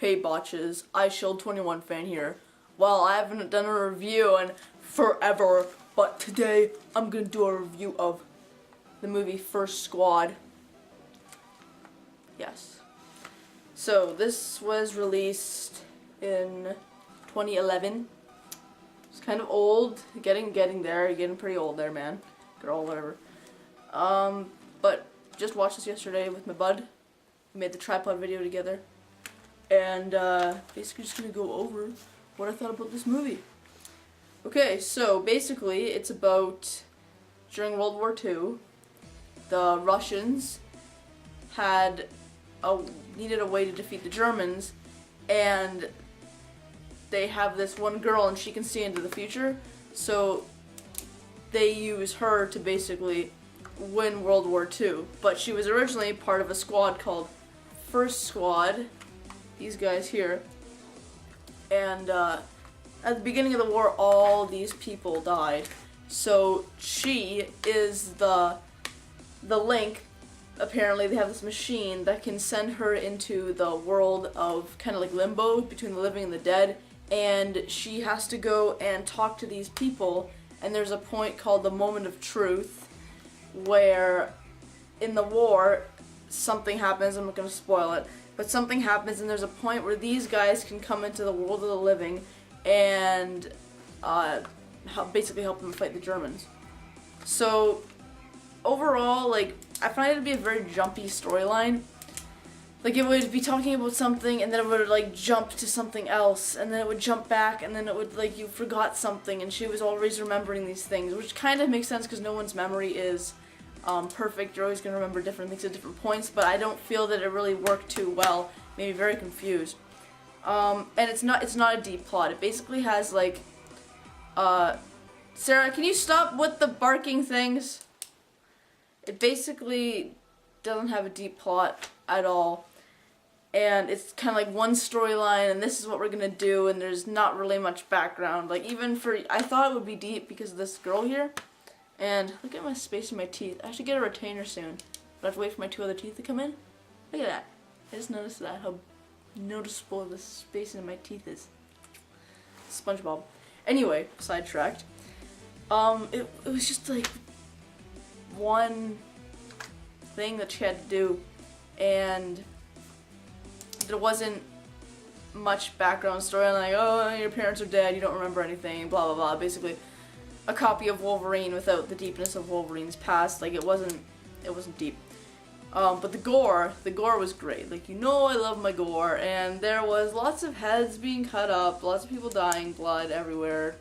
Hey botches, iShield21 fan here. Well, I haven't done a review in forever, but today I'm gonna do a review of the movie First Squad. Yes. So this was released in 2011. It's kind of old, getting there. You're getting pretty old there, man. Girl, whatever. But just watched this yesterday with my bud. We made the tripod video together. And basically just gonna go over what I thought about this movie. Okay, so basically it's about during World War II, the Russians needed a way to defeat the Germans, and they have this one girl and she can see into the future, so they use her to basically win World War II. But she was originally part of a squad called First Squad. These guys here, and at the beginning of the war all these people died, so she is the link. Apparently they have this machine that can send her into the world of kind of like limbo between the living and the dead, and she has to go and talk to these people, and there's a point called the moment of truth where in the war something happens. I'm not going to spoil it. But something happens, and there's a point where these guys can come into the world of the living and basically help them fight the Germans. So overall, like, I find it to be a very jumpy storyline. Like, it would be talking about something, and then it would like jump to something else, and then it would jump back, and then it would like you forgot something, and she was always remembering these things, which kind of makes sense because no one's memory is perfect. You're always going to remember different things at different points, but I don't feel that it really worked too well. Made me very confused. And it's not a deep plot. It basically has like, Sarah, can you stop with the barking things? It basically doesn't have a deep plot at all, and it's kind of like one storyline, and this is what we're gonna do, and there's not really much background. Like, I thought it would be deep because of this girl here. And look at my space in my teeth. I should get a retainer soon. But I have to wait for my two other teeth to come in. Look at that. I just noticed that, how noticeable the space in my teeth is. SpongeBob. Anyway, sidetracked. It was just like one thing that she had to do, and there wasn't much background story, like, oh, your parents are dead, you don't remember anything, blah blah blah. Basically a copy of Wolverine without the deepness of Wolverine's past. Like, it wasn't deep. But the gore was great. Like, I love my gore, and there was lots of heads being cut up, lots of people dying, blood everywhere.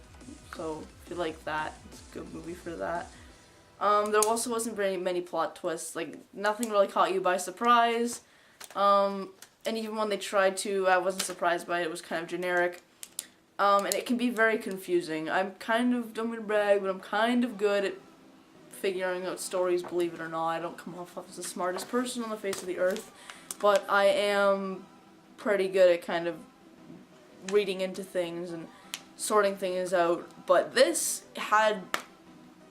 So if you like that, it's a good movie for that. There also wasn't very many plot twists. Like, nothing really caught you by surprise. And even when they tried to, I wasn't surprised by it. It was kind of generic. And it can be very confusing. Don't mean to brag, but I'm kind of good at figuring out stories, believe it or not. I don't come off as the smartest person on the face of the earth, but I am pretty good at kind of reading into things and sorting things out. But this had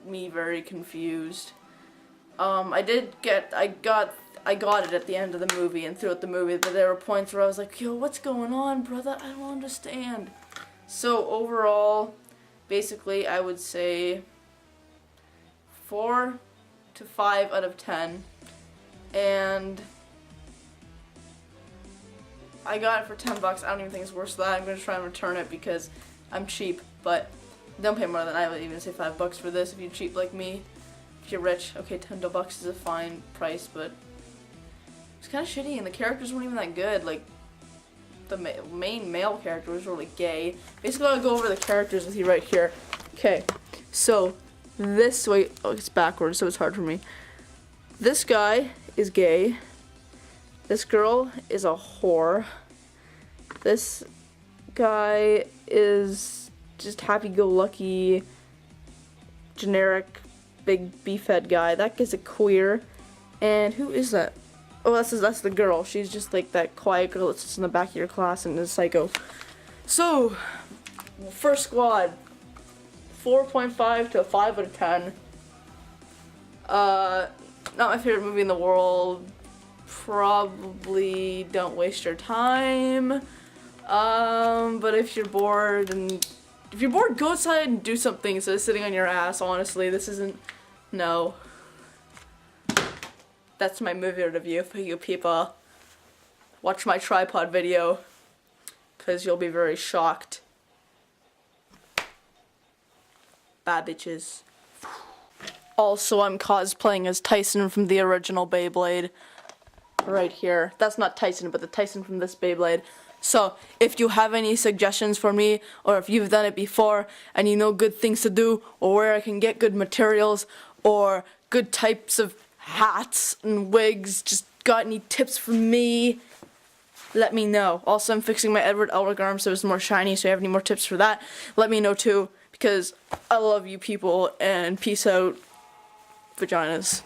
me very confused. I got it at the end of the movie and throughout the movie, but there were points where I was like, yo, what's going on, brother? I don't understand. So overall, basically, I would say 4 to 5 out of 10, and I got it for $10. I don't even think it's worse than that. I'm gonna try and return it because I'm cheap, but don't pay more than I would even say $5 for this if you're cheap like me. If you're rich, okay, $10 is a fine price, but it's kind of shitty, and the characters weren't even that good. Like, the main male character was really gay. Basically, I'll go over the characters with you right here. Okay, so this way, oh, it's backwards, so it's hard for me. This guy is gay. This girl is a whore. This guy is just happy-go-lucky, generic, big beefhead guy. That guy's a queer. And who is that? Oh, that's the girl. She's just like that quiet girl that sits in the back of your class and is psycho. So, First Squad, 4.5 to a 5 out of 10. Not my favorite movie in the world. probably don't waste your time. But if you're bored, go outside and do something instead of sitting on your ass. Honestly, this isn't, no. That's my movie review for you people. Watch my tripod video, because you'll be very shocked. Bye, bitches. Also, I'm cosplaying as Tyson from the original Beyblade. Right here. That's not Tyson, but the Tyson from this Beyblade. So, if you have any suggestions for me, or if you've done it before, and you know good things to do, or where I can get good materials, or good types of hats and wigs, just got any tips for me, let me know. Also, I'm fixing my Edward Elric arm so it's more shiny, so if you have any more tips for that, let me know too, because I love you people, and peace out, vaginas.